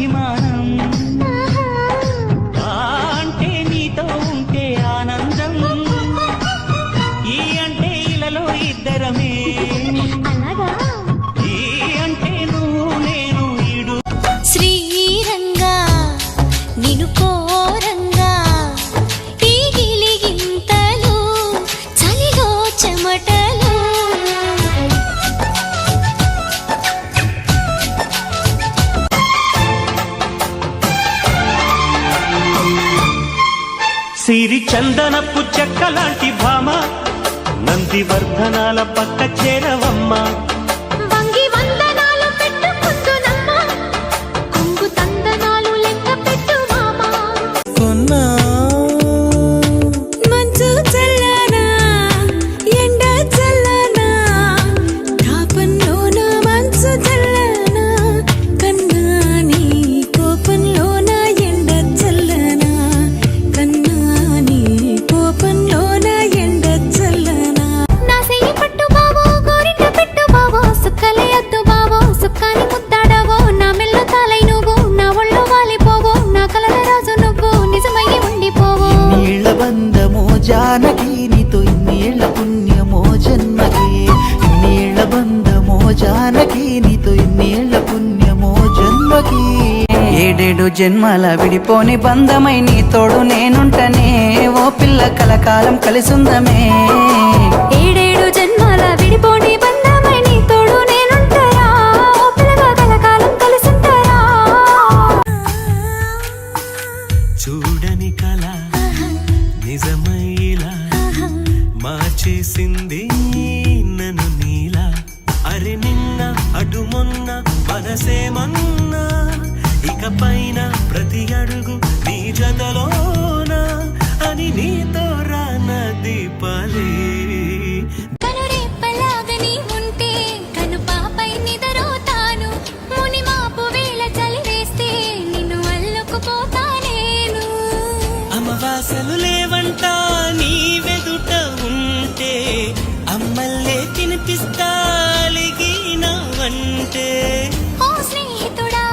అభిమానం అంటే నీతో ఉంటే ఆనందం ఈ అంటే ఇలలో ఇద్దరమే ఈ అంటే నువ్వు నేను ఈడు శ్రీరంగా నిన్ను కోరంగా ఈ గిలిగింతలు చలిలో చెమటలు సిరి చందనపు చెక్కలాంటి భామ నందివర్ధనాల పక్క చేరవమ్మ వంగి వందనాలు పెట్టుకుందునమ్మ కొంగు తందనాలు లెక్క పెట్టు మామా కొన్నా మంచు చల్లనా ఎండ చల్లనా తాపంలోన మంచు చల్లనా కన్నా నీ కోపంలోన ఎండ చల్లనా కన్నా నీ కోపంలోన ఎండ చల్లనా నా సెయ్యి పట్టు బావో గోరింట పెట్టు బావో సుక్కలే అద్దు బావో సుక్కాని ముద్దాడవో నా మెల్ల తాలై నువ్వు నా ఒళ్ళో వాలిపోవో నా కలల రాజు నువ్వు నిజమయ్యి ఉండిపోవో నీళ్ళ బంధమో జానకి నీతో ఇన్నేళ్ల పుణ్యమో జన్మకి నీళ్ళ బంధమో జానకి నీతో ఇన్నేళ్ల పుణ్యమో జన్మకి ఏడేడు జన్మల విడిపోని బంధమై నీ తోడు నేనుంటనే ఓ పిల్ల కలకాలం కలిసుందమే ఏడేడు జన్మాల విడిపోని బంధమై నీ తోడు నేనుంటారా ఓ పిల్లగా కలకాలం కలిసుంటారా చూడని కళ నిజమైలా మార్చేసింది నన్ను నీలా అరే నిన్న అటు మొన్న మనసేమన్నా ఇక పైన ప్రతి అడుగు నీ జతలోనా అని నీతో రాన దీపాలే కనురేపలాగని ఉంటే కను పాపై నిదరోతాను ముని మాపు వేళ చలి వేస్తే నిన్ను అల్లుకుపోతా నేను అమవాసలు లేవంట నీ వెదుట ఉంటే అమ్మల్లే తినిపిస్తాలిగినవంటే ఓ స్నేహితుడా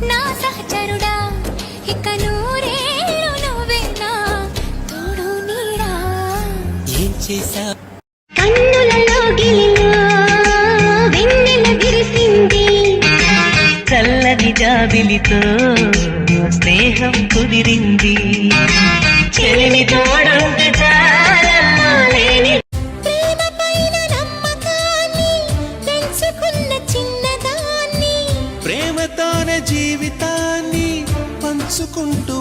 నా సహచరుడా ఇక నూరేళ్ళు నువ్వేనా తోడు నీడా ఏం చేసా కన్నులలో గిలిలో వెన్నెల విరిసింది చల్లని జాబిలితో స్నేహం కుదిరింది చెలిని తోడుంటే చాలమ్మా లేని ప్రేమ పైన నమ్మకాన్ని పెంచుకున్న చిన్నదాన్ని ప్రేమతోనే జీవితాన్ని పంచుకుంటూ